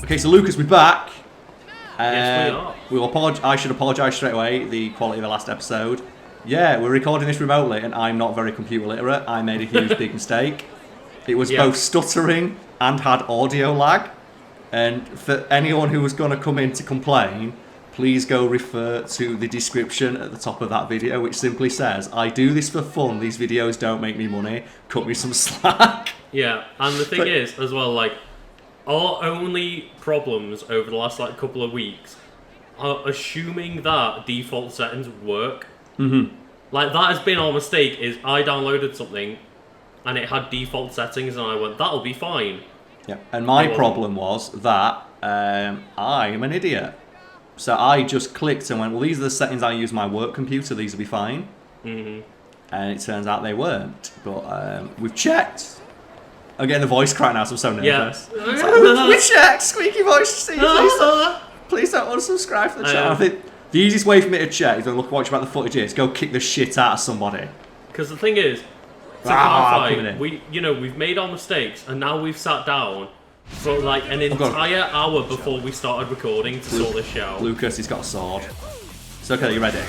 Okay, so Lucas, we're back. Yes, we are. We will I should apologise straight away. The quality of the last episode. Yeah, we're recording this remotely, and I'm not very computer literate. I made a huge big mistake. It was both stuttering and had audio lag. And for anyone who was going to come in to complain, please go refer to the description at the top of that video, which simply says, "I do this for fun. These videos don't make me money. Cut me some slack." Yeah, and the thing is, as well, like, our only problems over the last like couple of weeks are assuming that default settings would work. Mm-hmm. Like, that has been our mistake, is I downloaded something and it had default settings and I went, that'll be fine. Yeah, and my problem was that I'm an idiot. So I just clicked and went, well, these are the settings I use on my work computer, these will be fine. Mm-hmm. And it turns out they weren't. But we've checked. I'm getting the voice crack now, so I'm so nervous. Yeah. It's like, we checked, squeaky voice. Please don't unsubscribe to the channel. I think the easiest way for me to check is to look watch about the footage is go kick the shit out of somebody. Because the thing is, to clarify, we've made our mistakes and now we've sat down for like an entire hour before we started recording to sort this shit out. Lucas, he's got a sword. It's okay, you ready?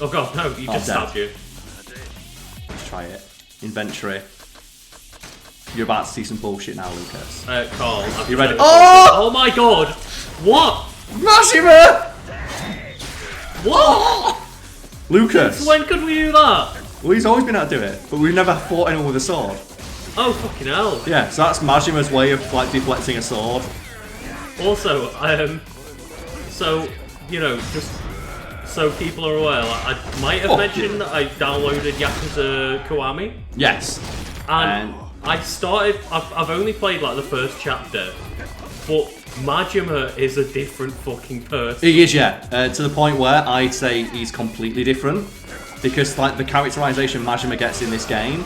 Oh god, no, you just stabbed you. Let's try it. Inventory. You're about to see some bullshit now, Lucas. Carl, you ready? Oh! Oh my god! What? Mashima! What? Lucas! Since when could we do that? Well, he's always been able to do it, but we've never fought anyone with a sword. Oh, fucking hell. Yeah, so that's Majima's way of, like, deflecting a sword. Also, so, just so people are aware, like, I might have mentioned that I downloaded Yakuza Kiwami. Yes. And I've only played, like, the first chapter, but Majima is a different fucking person. He is, yeah. To the point where I'd say he's completely different. Because, like, the characterization Majima gets in this game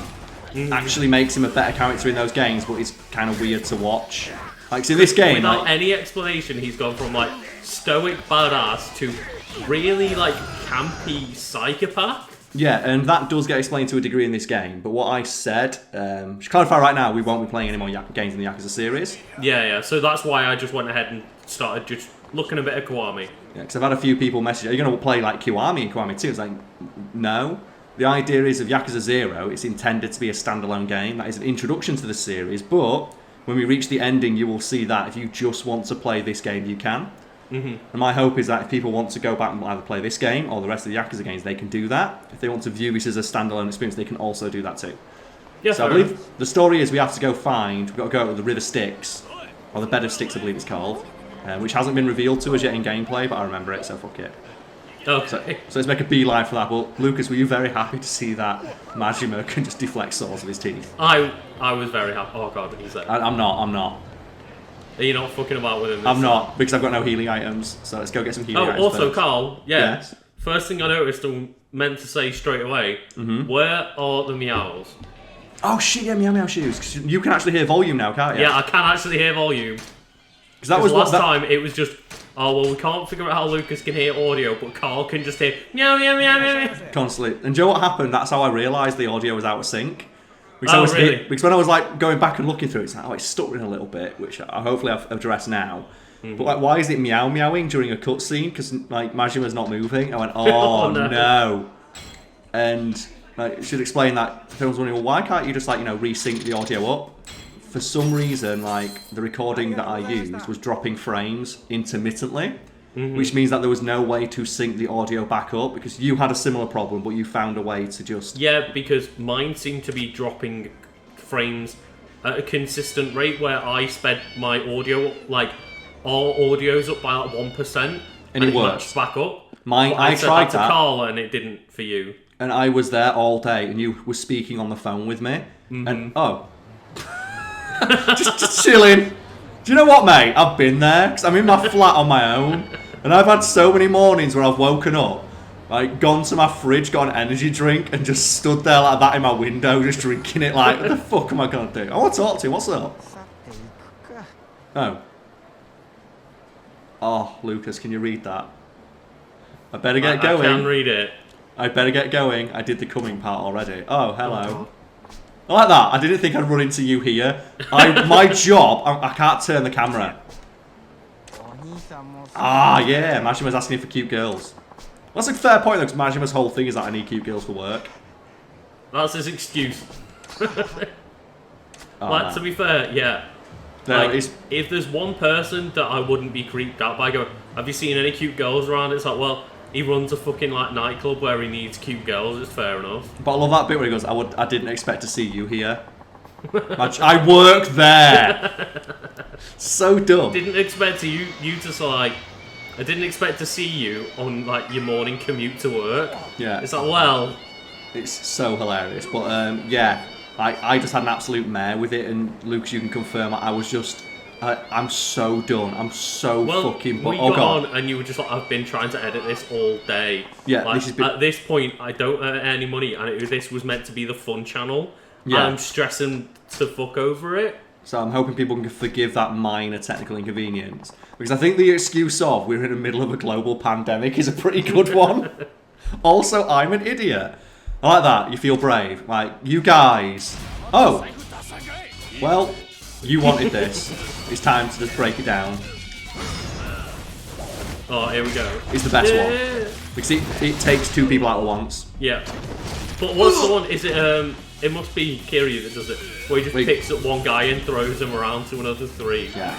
actually makes him a better character in those games, but it's kind of weird to watch. Like, so in this game, without any explanation, he's gone from, like, stoic badass to really, like, campy psychopath. Yeah, and that does get explained to a degree in this game. But what I said, to clarify right now, we won't be playing any more games in the Yakuza series. Yeah, so that's why I just went ahead and started just looking a bit at Kiwami. Yeah, because I've had a few people message, are you going to play like Kiwami and Kiwami 2? It's like, no. The idea is of Yakuza 0, it's intended to be a standalone game. That is an introduction to the series, but when we reach the ending, you will see that if you just want to play this game, you can. Mm-hmm. And my hope is that if people want to go back and either play this game or the rest of the Yakuza games, they can do that. If they want to view this as a standalone experience, they can also do that too. Yes, so I believe the story is we have to go we've got to go to the River Styx, or the Bed of Styx I believe it's called, which hasn't been revealed to us yet in gameplay, but I remember it, so fuck it. Okay. So let's make a beeline for that. But Lucas, were you very happy to see that Majima can just deflect swords with his teeth? I was very happy. Oh god, he's there. I'm not. Are you not fucking about with him? I'm not, because I've got no healing items. So let's go get some healing items. Also, first. Carl, yes. First thing I noticed and meant to say straight away, where are the meows? Oh shit, yeah, meow meow shoes. 'Cause you can actually hear volume now, can't you? Yeah, I can actually hear volume. Because that was last time it was just, oh well, we can't figure out how Lucas can hear audio, but Carl can just hear meow meow meow meow. Constantly. And do you know what happened? That's how I realised the audio was out of sync. Because really? Because when I was like going back and looking through it, it's like, it's stuttering a little bit, which hopefully I've addressed now. But like, why is it meow meowing during a cutscene? Because like Majima's not moving. I went, oh no. And like, I should explain that. If anyone's wondering, well, why can't you just like resync the audio up? For some reason, like the recording that I used was dropping frames intermittently. Which means that there was no way to sync the audio back up, because you had a similar problem, but you found a way to just... Yeah, because mine seemed to be dropping frames at a consistent rate where I sped my audio, like, all audio's up by like 1%. And it matched back up. I tried that. To Karl and it didn't for you. And I was there all day and you were speaking on the phone with me. And, just chilling. Do you know what, mate? I've been there, because I'm in my flat on my own, and I've had so many mornings where I've woken up, like, gone to my fridge, got an energy drink, and just stood there like that in my window, just drinking it, like, what the fuck am I going to do? I want to talk to you, what's up? Oh, Lucas, can you read that? I better get going. I can read it. I better get going. I did the coming part already. Oh, hello. I like that. I didn't think I'd run into you here. My job, I can't turn the camera. Ah, yeah, Majima's asking for cute girls. That's a fair point, though, because Majima's whole thing is that I need cute girls for work. That's his excuse. Oh, like, man. to be fair, yeah. No, like, if there's one person that I wouldn't be creeped out by, go, have you seen any cute girls around? It's like, well, he runs a fucking like nightclub where he needs cute girls. It's fair enough. But I love that bit where he goes, I didn't expect to see you here. I work there. So dumb. Didn't expect you to like. I didn't expect to see you on like your morning commute to work. Yeah. It's like, well, it's so hilarious. But yeah, I just had an absolute mare with it, and Lucas, you can confirm I was just. I'm so done. I'm so fucking. We got on, and you were just like, I've been trying to edit this all day. Yeah, like, this has been... At this point, I don't earn any money, and this was meant to be the fun channel. Yeah. I'm stressing to fuck over it. So I'm hoping people can forgive that minor technical inconvenience, because I think the excuse of we're in the middle of a global pandemic is a pretty good one. Also, I'm an idiot. I like that. You feel brave. Like, you guys. Oh. Well, you wanted this. It's time to just break it down. Oh, here we go. It's the best one. Because it takes two people out at once. Yeah. But what's the one? Is it, it must be Kiryu that does it, where he just picks up one guy and throws him around to another three. Yeah.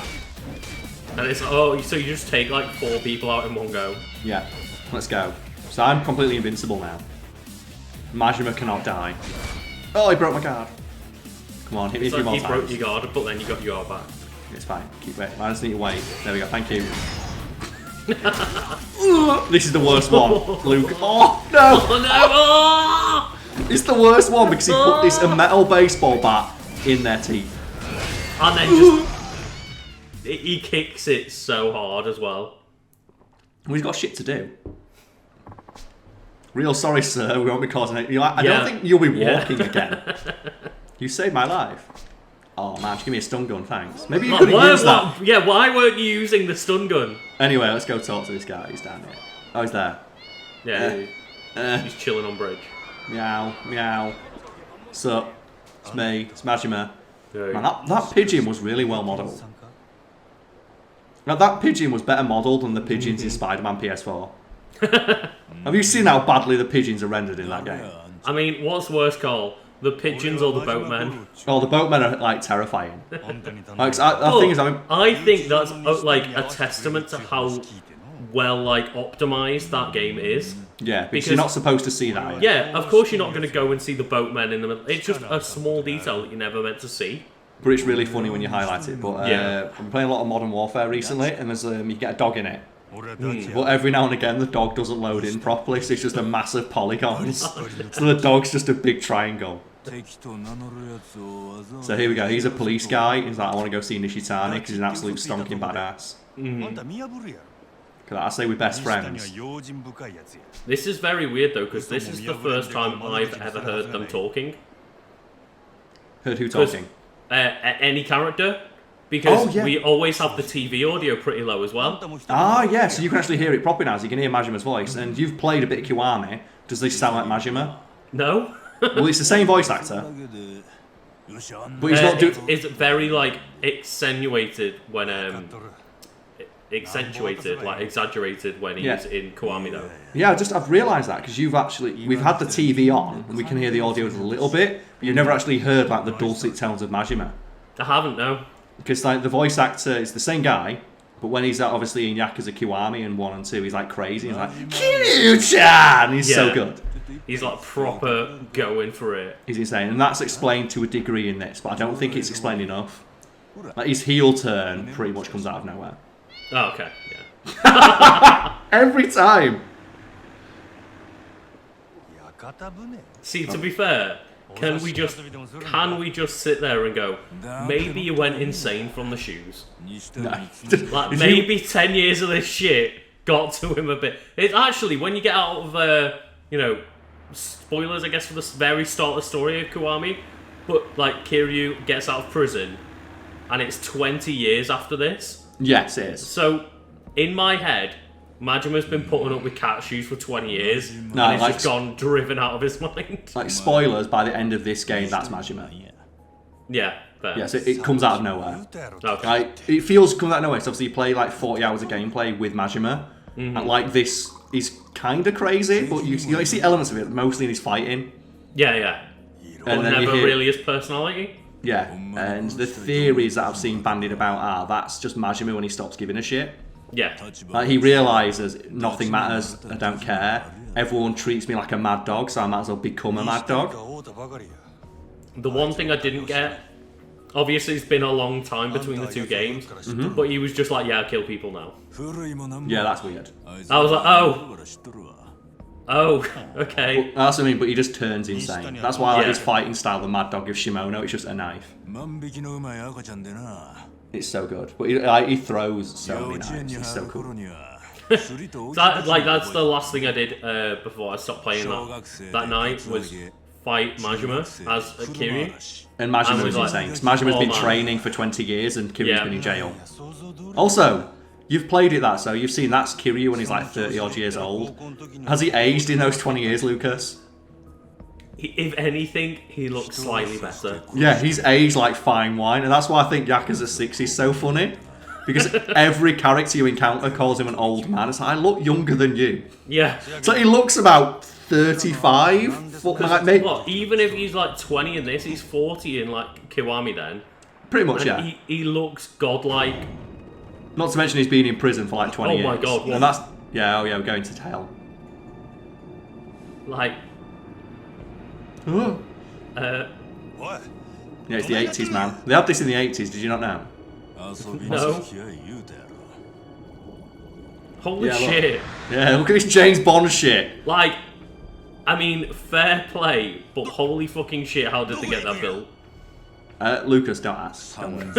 And it's like, oh, so you just take like 4 people out in one go. Yeah. Let's go. So I'm completely invincible now. Majima cannot die. Oh, he broke my guard. Come on, hit me a few more times. You broke your guard, but then you got your guard back. It's fine. Keep it. I just need to wait. There we go. Thank you. This is the worst one. Luke. Oh, no! Oh, no! Oh! It's the worst one because he put this a metal baseball bat in their teeth. And then just... he kicks it so hard as well. Well, he's got shit to do. Real sorry, sir. We won't be causing it. I don't think you'll be walking again. You saved my life. Oh man, just give me a stun gun, thanks. Maybe you could have used that. Yeah, why weren't you using the stun gun? Anyway, let's go talk to this guy. He's down here. Oh, he's there. Yeah, he's chilling on bridge. Meow, meow. Sup? It's me. It's Majima. Yeah. Man, that pigeon was really well modelled. Now, that pigeon was better modelled than the pigeons in Spider-Man PS4. Have you seen how badly the pigeons are rendered in that game? I mean, what's worse, Karl? The pigeons or the boatmen? Oh, the boatmen are, like, terrifying. I think that's, like, a testament to how well, like, optimised that game is. Yeah, because you're not supposed to see that. Yeah, of course you're not going to go and see the boatmen in the middle. It's just a small detail that you're never meant to see. But it's really funny when you highlight it. But I've been playing a lot of Modern Warfare recently, and there's you get a dog in it. But every now and again, the dog doesn't load in properly, so it's just a massive polygons. So the dog's just a big triangle. So here we go. He's a police guy. He's like, I want to go see Nishitani because he's an absolute stonking badass. I say we're best friends. This is very weird though, because this is the first time I've ever heard them talking. Heard who talking? Any character. Because we always have the TV audio pretty low as well. Ah, yeah, so you can actually hear it properly now, so you can hear Majima's voice. And you've played a bit of Kiwami. Does this sound like Majima? No. Well, it's the same voice actor. But he's not doing... It's very, like, accentuated when, exaggerated when he's in Kiwami, though. Yeah, I've realised that, because we've had the TV on, and we can hear the audio a little bit, but you've never actually heard, like, the dulcet tones of Majima. I haven't, no. Because like the voice actor is the same guy, but when he's obviously in Yakuza Kiwami in 1 and 2, he's like crazy. He's like, Kiryu-chan! He's so good. He's like proper going for it. He's insane. And that's explained to a degree in this, but I don't think it's explained enough. Like his heel turn pretty much comes out of nowhere. Oh, okay. Yeah. Every time. See, to be fair, can we just sit there and go, maybe you went insane from the shoes? No. Like, maybe 10 years of this shit got to him a bit. It's actually, when you get out of, spoilers, I guess, for the very start of the story of Kiwami, but, like, Kiryu gets out of prison, and it's 20 years after this. Yes, it is. So, in my head, Majima's been putting up with cat shoes for 20 years, and he's just gone driven out of his mind. Like, spoilers, by the end of this game, that's Majima. Yeah, fair. Yeah, so it comes out of nowhere. Okay. Like, it feels comes out of nowhere. So obviously you play like 40 hours of gameplay with Majima, and like this is kind of crazy, but you see elements of it mostly in his fighting. Yeah. And But then never really his personality. Yeah, and the theories that I've seen bandied about are that's just Majima when he stops giving a shit. Yeah. Like, he realises nothing matters, I don't care. Everyone treats me like a mad dog, so I might as well become a mad dog. The one thing I didn't get, obviously it's been a long time between the two games, but he was just like, yeah, I kill people now. Yeah, that's weird. I was like, oh, okay. But that's what I mean, but he just turns insane. That's why I like his fighting style, the Mad Dog of Shimono, it's just a knife. It's so good. But he throws so many knives, it's so cool. That's the last thing I did before I stopped playing that night was fight Majima as Kiryu. And Majima was insane, because Majima's been training for 20 years and Kiryu's been in jail. Also, you've played it so you've seen that's Kiryu when he's like 30 odd years old. Has he aged in those 20 years, Lucas? If anything, he looks slightly better. Yeah, he's aged like fine wine, and that's why I think Yakuza 6 is so funny. Because every character you encounter calls him an old man. It's like, I look younger than you. Yeah. So he looks about 35. Look, even if he's like 20 in this, he's 40 in like Kiwami then. Pretty much, and yeah. He looks godlike. Not to mention he's been in prison for like 20 years. Oh my god. And that's... Yeah, we're going to hell. Like... What? Yeah, it's the 80s, man. They had this in the 80s, did you not know? No. Holy shit. Look. Yeah, look at this James Bond shit. Like, I mean, fair play, but holy fucking shit, how did they get that built? Lucas, don't ask. Don't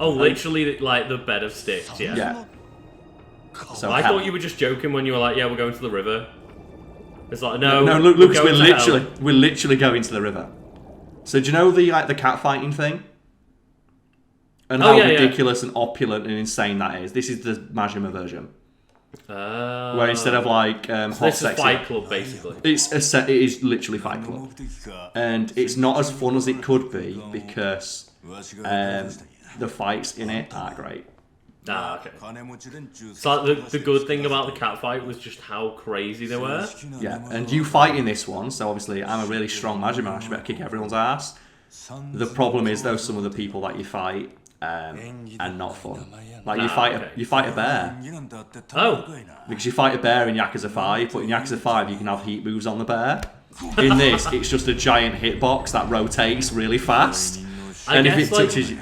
oh, literally, like, the bed of sticks, yeah. Yeah. So I thought you were just joking when you were like, yeah, we're going to the river. It's like, no, Lucas, we're literally going to the river. So do you know the cat fighting thing? And how ridiculous and opulent and insane that is. This is the Majima version. Where instead of like hot this sexy, is Fight Club basically. It is literally Fight Club, and it's not as fun as it could be because the fights in it are great. Ah, okay. So the good thing about the cat fight was just how crazy they were. Yeah, and you fight in this one, so obviously I'm a really strong Majima. I should better kick everyone's ass. The problem is though, some of the people that you fight are not fun. Like you fight a bear. Oh. Because you fight a bear in Yakuza 5, but in Yakuza 5 you can have heat moves on the bear. In this, it's just a giant hitbox that rotates really fast. And if it touches you...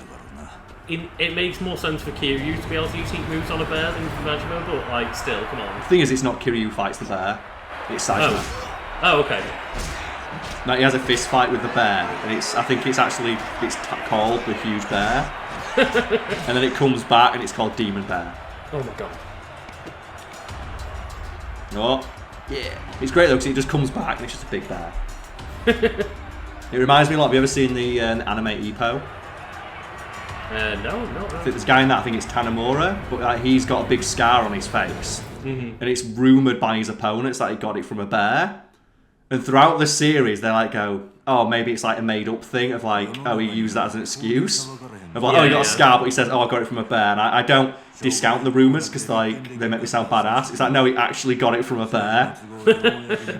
It makes more sense for Kiryu to be able to use heat moves on a bear than Majima, but like, still, come on. The thing is, it's not Kiryu who fights the bear, it's Saitama. Oh, okay. Now he has a fist fight with the bear, and I think it's called the huge bear. And then it comes back and it's called Demon Bear. Oh my god. Oh, yeah. It's great though because it just comes back and it's just a big bear. It reminds me a lot. Have you ever seen the anime Ippo? No. There's a guy in that, I think it's Tanemura, but he's got a big scar on his face. And it's rumoured by his opponents that he got it from a bear. And throughout the series, they like go, oh, maybe it's like a made-up thing of like, oh, he used that as an excuse. Of like, he got a scar, but he says, oh, I got it from a bear. And I don't discount the rumours because like they make me sound badass. It's like, no, he actually got it from a bear.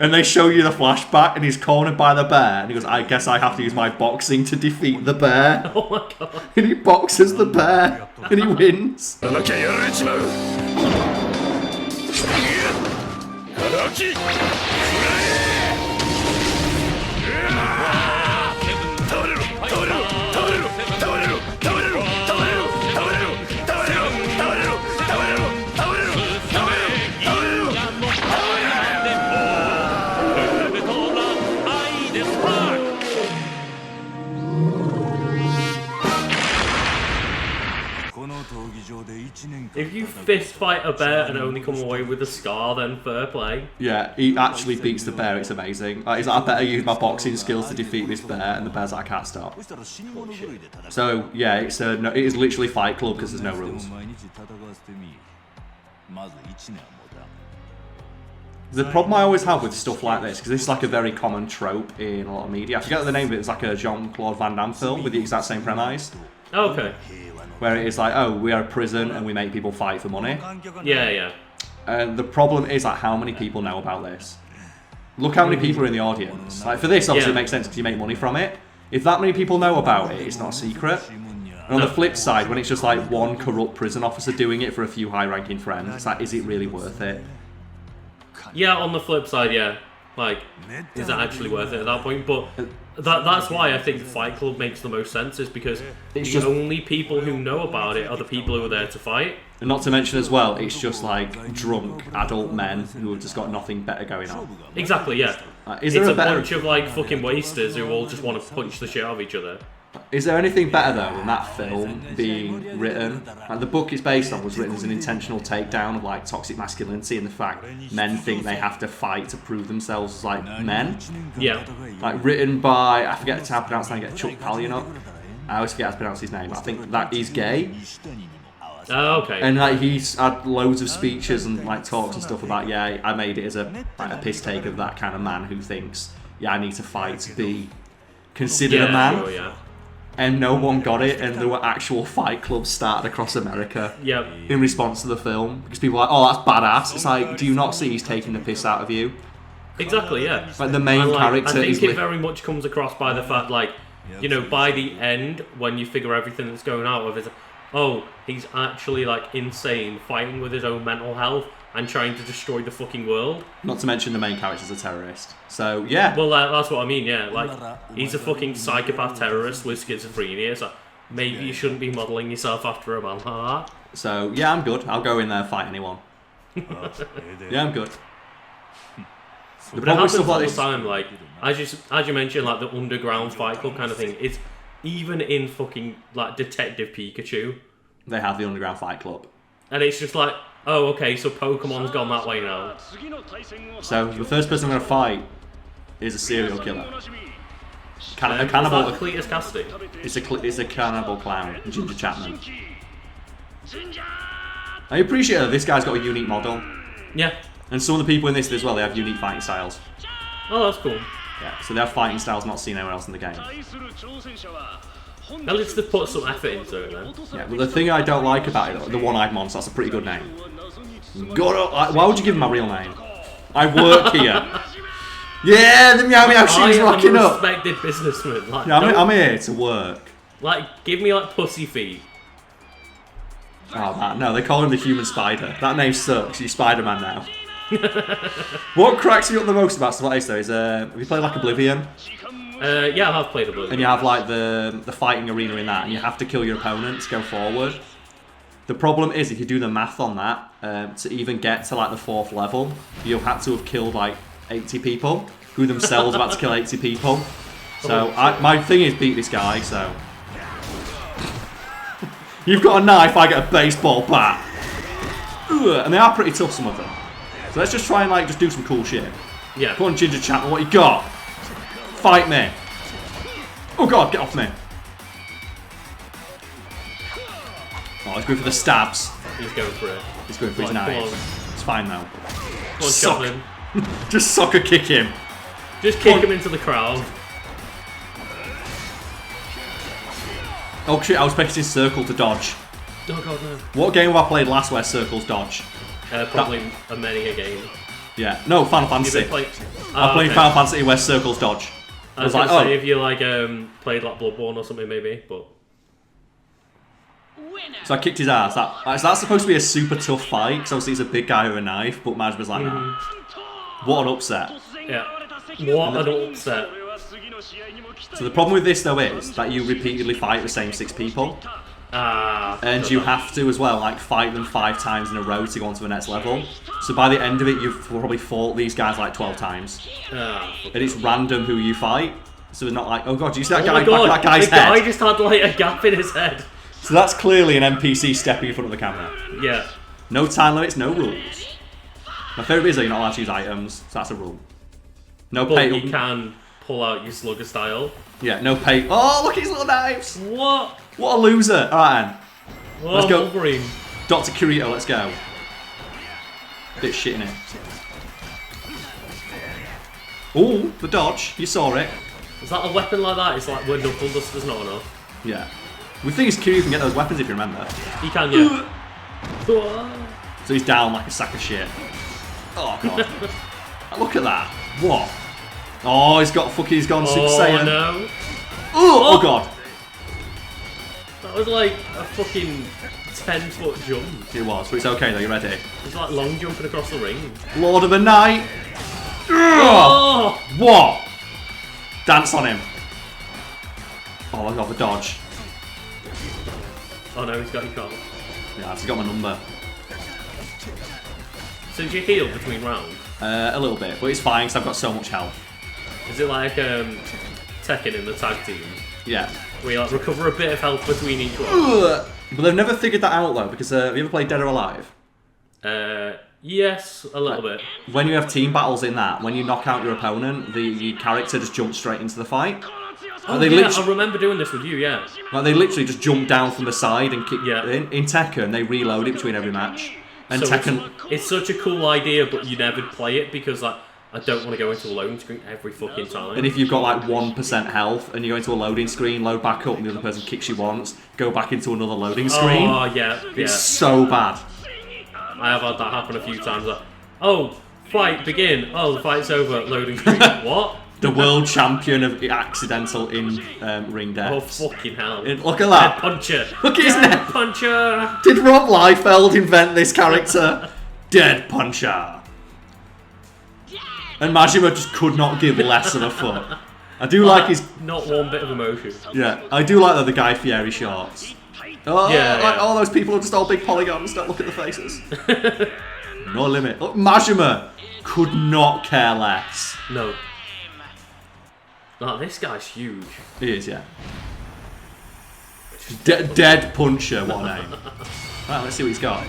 And they show you the flashback, and he's cornered by the bear, and he goes, I guess I have to use my boxing to defeat the bear. Oh my god. And he boxes the bear, and he wins. If you fist fight a bear and only come away with a scar, then fair play. Yeah, he actually beats the bear, it's amazing. He's like, I better use my boxing skills to defeat this bear, and the bear's like, I can't stop. So, yeah, it is literally Fight Club because there's no rules. The problem I always have with stuff like this, because this is like a very common trope in a lot of media. I forget the name of it. It's like a Jean-Claude Van Damme film with the exact same premise. Oh, okay. Where it is like, oh, we are a prison and we make people fight for money. Yeah, yeah. And the problem is like how many people know about this. Look how many people are in the audience. Like for this, obviously it makes sense because you make money from it. If that many people know about it, it's not a secret. And on the flip side, when it's just like one corrupt prison officer doing it for a few high-ranking friends, it's like, is it really worth it? Yeah, on the flip side, yeah. Like, is it actually worth it at that point? But that's why I think Fight Club makes the most sense, is because the only people who know about it are the people who are there to fight. And not to mention as well, it's just like drunk adult men who have just got nothing better going on. Exactly, yeah. Is there it's a better... bunch of like fucking wasters who all just want to punch the shit out of each other. Is there anything better though than that film being written? Like the book it's based on was written as an intentional takedown of like toxic masculinity and the fact men think they have to fight to prove themselves as like men. Yeah. Like written by, I forget how to pronounce his name, Chuck Palahniuk. I always forget how to pronounce his name. I think that he's gay. Oh, okay. And like he's had loads of speeches and like talks and stuff about, yeah, I made it as a piss take of that kind of man who thinks, yeah, I need to fight to be considered a man. Sure, yeah. And no one got it, and there were actual fight clubs started across America in response to the film. Because people are like, oh, that's badass. It's like, do you not see he's taking the piss out of you? Exactly, yeah. Like the main character I think it very much comes across by the fact, like, you know, by the end, when you figure everything that's going out of it, oh, he's actually, like, insane, fighting with his own mental health and trying to destroy the fucking world. Not to mention the main character's a terrorist. So, yeah. Well, that's what I mean, yeah. Like, he's a fucking psychopath terrorist with schizophrenia, so maybe you shouldn't be modelling yourself after a man like that. So, yeah, I'm good. I'll go in there and fight anyone. Yeah, I'm good. But it happens all the time, like, as you mentioned, like, the underground fight club kind of thing. It's even in fucking, like, Detective Pikachu. They have the underground fight club. And it's just like, oh, okay, so Pokemon's gone that way now. So the first person I'm going to fight is a serial killer. A cannibal. Is that Cletus Cassidy? It's a cannibal clown, Ginger Chapman. I appreciate that this guy's got a unique model. Yeah. And some of the people in this as well, they have unique fighting styles. Oh, that's cool. Yeah, so they have fighting styles not seen anywhere else in the game. At least they've put some effort into it, then. Yeah, but the thing I don't like about it, the one-eyed monster, that's a pretty good name. Why would you give him my real name? I work here. Yeah, the Meow Meow Shoe's rocking up. I'm a respected businessman. Like, yeah, I'm here to work. Like, give me, like, pussy feet. Oh, no, they call him the Human Spider. That name sucks. He's Spider-Man now. What cracks me up the most about stuff like this, though, is have you played, like, Oblivion? Yeah, I have played Oblivion. And you have, like, the fighting arena in that, and you have to kill your opponents, go forward. The problem is, if you do the math on that, to even get to, like, the 4th level, you'll have to have killed, like, 80 people, who themselves are about to kill 80 people. So, my thing is beat this guy, so... You've got a knife, I get a baseball bat. And they are pretty tough, some of them. So let's just try and, like, just do some cool shit. Yeah. Come on, Ginger Chapman, what you got? Fight me. Oh, God, get off me. Oh, he's going for the stabs. He's going for it. He's going for his knife. It's fine, though. Come on, just soccer kick him. Just kick him into the crowd. Oh shit, I was expecting Circle to dodge. Oh god, no. What game have I played last where Circles dodge? Probably a game. Yeah, no, Final Fantasy. I played Final Fantasy where Circles dodge. I was like, oh. If you like played like Bloodborne or something maybe, but... So I kicked his ass. That's supposed to be a super tough fight, because obviously he's a big guy with a knife, but Maj was like, nah. What an upset. Yeah. What an upset. So the problem with this, though, is that you repeatedly fight the same 6 people. And you have to, as well, like, fight them 5 times in a row to go on to the next level. So by the end of it, you've probably fought these guys, like, 12 times. And it's random who you fight. So it's not like, oh, God, do you see that guy back that guy's head? The guy just had, like, a gap in his head. So that's clearly an NPC stepping in front of the camera. Yeah. No time limits, no rules. My favourite is that you're not allowed to use items, so that's a rule. No pay. But you can pull out your slugger style. Yeah, no pay. Oh, look at his little knives! What? What a loser! Alright, then. Oh, let's go. Wolverine. Dr. KIRIHITO, let's go. Bit shit in it. Oh, the dodge. You saw it. Is that a weapon like that? It's like where Knuckle Duster's not enough. Yeah. The thing is, Kiryu can get those weapons if you remember. He can, yeah. So he's down like a sack of shit. Oh, God. Look at that. What? Oh, he's gone Super Saiyan. Oh, no. Oh, God. That was like a fucking 10-foot jump. It was, but it's okay though, you ready? It's like long jumping across the ring. Lord of the Night. Oh! What? Dance on him. Oh, I got the dodge. Oh no, he's got your card. Yeah, he's got my number. So did you heal between rounds? A little bit, but it's fine because I've got so much health. Is it like Tekken in the tag team? Yeah. Where you like recover a bit of health between each one? But they've never figured that out though, because have you ever played Dead or Alive? Yes, a little bit. When you have team battles in that, when you knock out your opponent, the character just jumps straight into the fight. Oh yeah, I remember doing this with you, yeah. Like they literally just jump down from the side and kick yeah. in. In Tekken, they reload it between every match. And so Tekken... It's such a cool idea, but you never play it because like I don't want to go into a loading screen every fucking time. And if you've got like 1% health and you go into a loading screen, load back up and the other person kicks you once, go back into another loading screen. Oh yeah, It's so bad. I have had that happen a few times. Like, oh, fight begin. Oh, the fight's over. Loading screen. What? The world champion of accidental ring deaths. Oh fucking hell! Look at that. Head puncher. Look at his neck. Puncher. Did Rob Liefeld invent this character? Dead puncher. And Majima just could not give less of a fuck. I do like his... Not one bit of emotion. Yeah, I do like the Guy Fieri shorts. Oh, yeah, like all those people are just all big polygons. Don't look at the faces. No limit. Look, Majima could not care less. No. Like, this guy's huge. He is, yeah. Dead puncher, what a name. Right, let's see what he's got.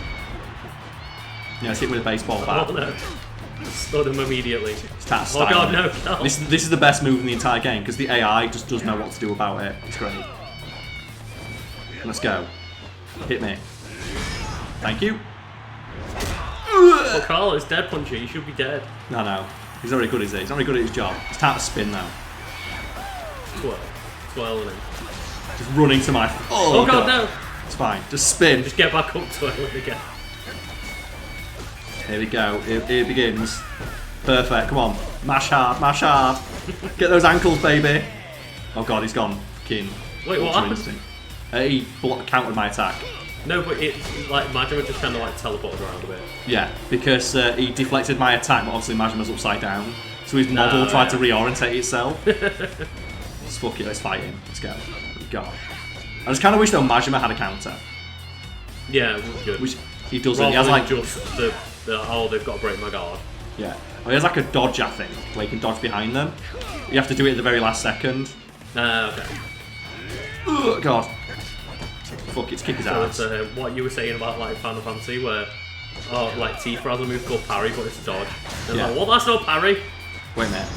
Yeah, let's hit with a baseball bat. Oh no. Stun him immediately. Oh god, no. This is the best move in the entire game because the AI just does know what to do about it. It's great. Let's go. Hit me. Thank you. Well, Karl is dead puncher. You should be dead. No. He's not very good, is he? He's not very good at his job. It's time to spin now. Twirling him. Just running to my... Oh god, no. It's fine. Just spin. Just get back up twirling again. Here we go. It begins. Perfect. Come on. Mash hard. Mash hard. Get those ankles, baby. Oh god, he's gone. King. Wait, what happened? He countered my attack. No, but it's like Majima just kind of like teleported around a bit. Yeah, because he deflected my attack, but obviously Majima's upside down. So his model tried to reorientate itself. Let's fuck it, let's fight him. Let's go. God. I just kind of wish though Majima had a counter. Yeah, it was good. Which he doesn't. Rather he has like just the oh, they've got to break my guard. Yeah. Well, he has like a dodge, I think, where he can dodge behind them. You have to do it at the very last second. Okay. Oh god. Fuck, it's kick his ass. So it's what you were saying about like Final Fantasy, where like Tifa has a move called parry, but it's a dodge. And Yeah. like, well, that's not parry. Wait a minute.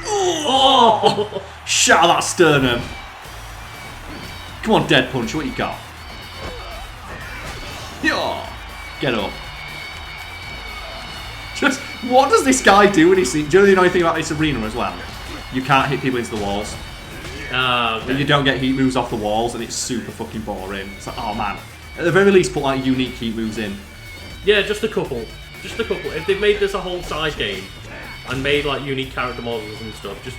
Oh! Shatter that sternum. Come on, Dead Punch, what you got? Yeah. Get up. Just, what does this guy do when he sees... Do you know the annoying thing about this arena as well? You can't hit people into the walls. Okay. You don't get heat moves off the walls, and it's super fucking boring. It's like, oh man. At the very least, put like unique heat moves in. Yeah, just a couple. Just a couple. If they've made this a whole side game and made like unique character models and stuff, just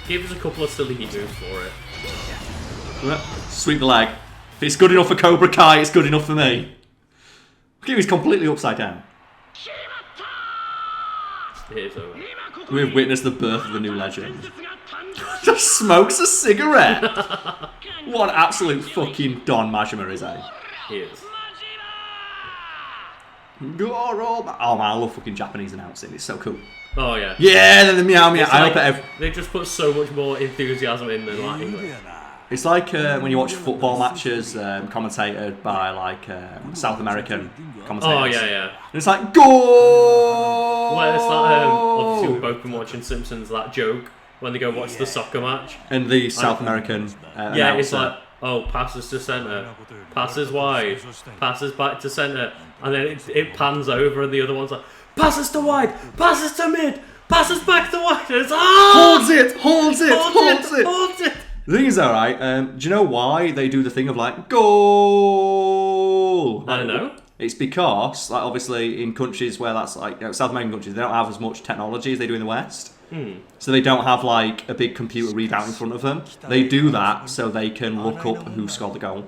give us a couple of silly heat moves for it. Sweep the leg. If it's good enough for Cobra Kai, it's good enough for me. Look, he's completely upside down. It is over. We've witnessed the birth of a new legend. Just smokes a cigarette. What an absolute fucking Don Majima is, eh? He is. Oh man, I love fucking Japanese announcing. It's so cool. Oh yeah. Yeah, then the meow meow. Like, they just put so much more enthusiasm in than like English. It's like when you watch football matches commentated by like South American commentators. Oh yeah. And it's like goal. Well, it's that obviously we've both been watching Simpsons. That joke when they go watch the soccer match. And the South American. Yeah, it's like passes to centre, passes wide, passes back to centre, and then it pans over, and the other one's like passes to wide, passes to mid, Pass us back the weapons! Oh! Holds it! Holds it! Holds it! Holds it! The thing is, alright, do you know why they do the thing of like, goal? I don't know. It's because, like, obviously, in countries where that's like, South American countries, they don't have as much technology as they do in the West. So they don't have like a big computer readout in front of them. They do that so they can look up who scored the goal.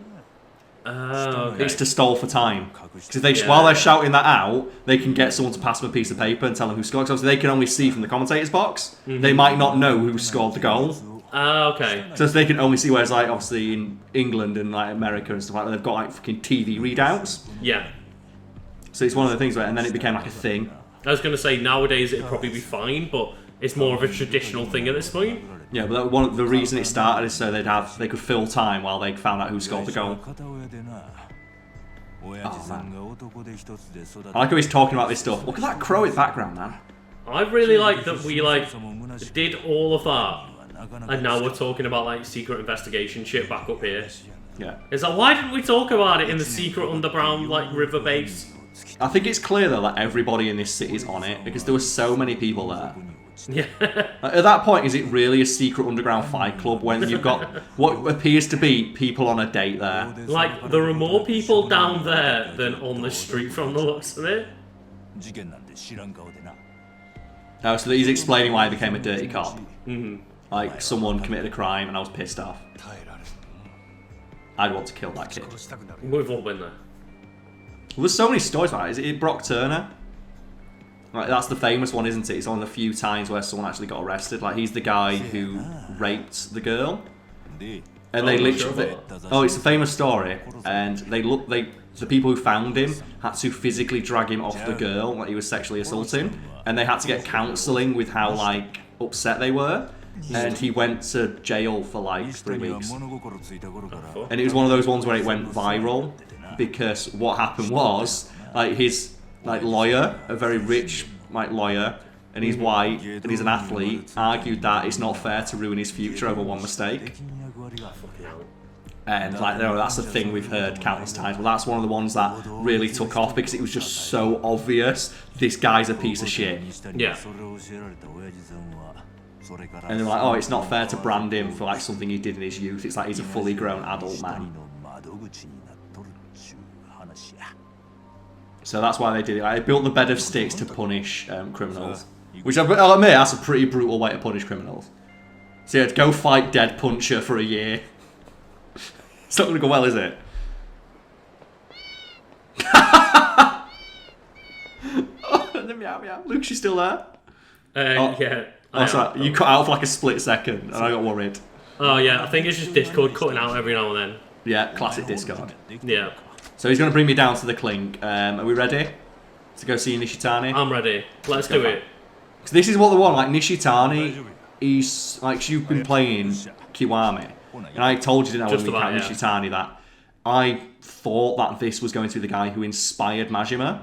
Okay. It's to stall for time. Because while they're shouting that out, they can get someone to pass them a piece of paper and tell them who scored. So they can only see from the commentator's box. They might not know who scored the goal. Okay. So they can only see, whereas like obviously in England and like America and stuff like that, they've got like fucking TV readouts. Yeah. So it's one of the things where, and then it became like a thing. I was going to say nowadays it'd probably be fine, but it's more of a traditional thing at this point. Yeah, but the reason it started is so they could fill time while they found out who scored the goal. Oh, man. I like how he's talking about this stuff. Look at that crow in the background, man. I really like that we did all of that, and now we're talking about like secret investigation shit back up here. Yeah. It's like, why didn't we talk about it in the secret underground like river base? I think it's clear though that everybody in this city is on it because there were so many people there. Yeah. At that point, is it really a secret underground fight club when you've got what appears to be people on a date there? Like, there are more people down there than on the street from the looks of it. Oh, so he's explaining why he became a dirty cop. Like, someone committed a crime and I was pissed off. I'd want to kill that kid. We've all been there. Well, there's so many stories about it. Is it Brock Turner? Like, that's the famous one, isn't it? It's one of the few times where someone actually got arrested. Like, he's the guy who raped the girl. And they literally... Oh, it's a famous story. And the people who found him had to physically drag him off the girl that he was sexually assaulting. And they had to get counselling with how, like, upset they were. And he went to jail for, like, 3 weeks. And it was one of those ones where it went viral. Because what happened was, like, his... like lawyer, a very rich like lawyer, and he's white and he's an athlete, argued that it's not fair to ruin his future over one mistake. And like, no, that's a thing we've heard countless times. Well, that's one of the ones that really took off because it was just so obvious. This guy's a piece of shit. Yeah. And they're like, oh, it's not fair to brand him for like something he did in his youth. It's like he's a fully grown adult man. So that's why they did it. Like, they built the bed of sticks to punish criminals. Which I'll admit, that's a pretty brutal way to punish criminals. So yeah, go fight Dead Puncher for a year. It's not going to go well, is it? Oh, the meow meow. Luke, she's still there? Yeah. Oh, sorry. You cut out for like a split second, and I got worried. Oh, yeah. I think it's just Discord cutting out every now and then. Yeah, classic Discord. Yeah. So he's going to bring me down to the clink. Are we ready to go see Nishitani? I'm ready. Let's do it. So this is what they want. Like, Nishitani, he's like, you've been playing Kiwami. And I told you, didn't I, when we met Nishitani, that I thought that this was going to be the guy who inspired Majima.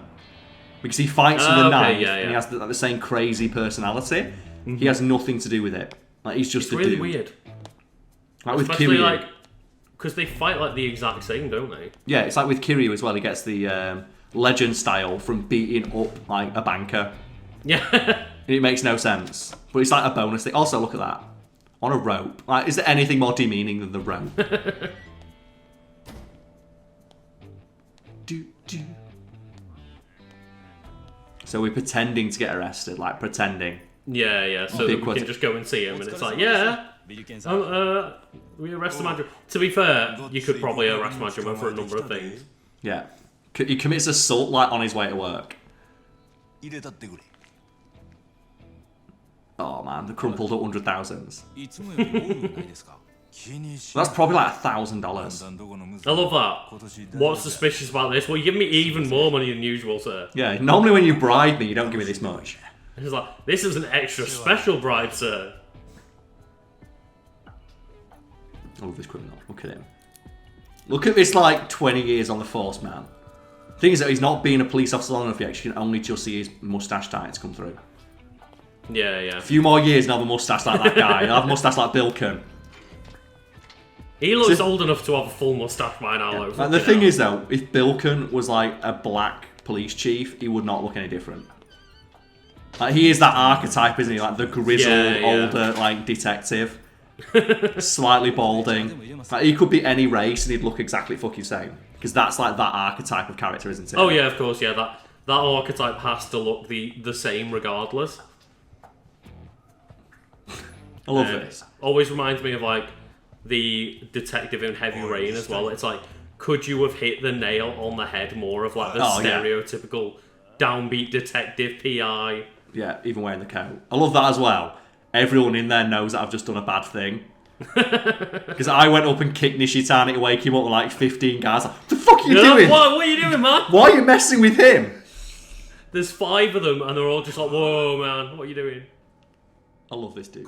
Because he fights with a knife, and he has the same crazy personality. He has nothing to do with it. Like, he's just it's really weird. Like with Kiryu. Like, because they fight like the exact same, don't they? Yeah, it's like with Kiryu as well. He gets the legend style from beating up like a banker. Yeah. It makes no sense. But it's like a bonus thing. Also, look at that. On a rope. Like, is there anything more demeaning than the rope? So we're pretending to get arrested. Like, pretending. Yeah. So that we can just go and see him. And it's like, yeah. We arrest the Majima. To be fair, you could probably arrest Majima for a number of things. Yeah. He commits assault like on his way to work. Oh man, the crumpled up 100,000s. That's probably like $1,000. I love that. What's suspicious about this? Well, you give me even more money than usual, sir. Yeah, normally when you bribe me, you don't give me this much. It's like, this is an extra special bribe, sir. I love this criminal. Look at him. Look at this, like, 20 years on the force, man. The thing is that he's not been a police officer long enough yet. You can only just see his mustache tights come through. Yeah. A few more years and I'll have a mustache like that guy. I'll have a mustache like Bilken. He looks old enough to have a full mustache by now. Yeah. Like, the thing is, though, if Bilken was, like, a black police chief, he would not look any different. Like, he is that archetype, isn't he? Like the grizzled, older, like detective, slightly balding. Like, he could be any race, and he'd look exactly fucking same. Because that's like that archetype of character, isn't it? Oh yeah, of course, yeah. That archetype has to look the same regardless. I love this. Always reminds me of like the detective in Heavy Rain as well. It's like, could you have hit the nail on the head more of like the stereotypical downbeat detective PI? Yeah, even wearing the coat. I love that as well. Everyone in there knows that I've just done a bad thing. Because I went up and kicked Nishitani to wake him up with like 15 guys. Like, what the fuck are you doing? What are you doing, man? Why are you messing with him? There's 5 of them and they're all just like, whoa, man, what are you doing? I love this dude.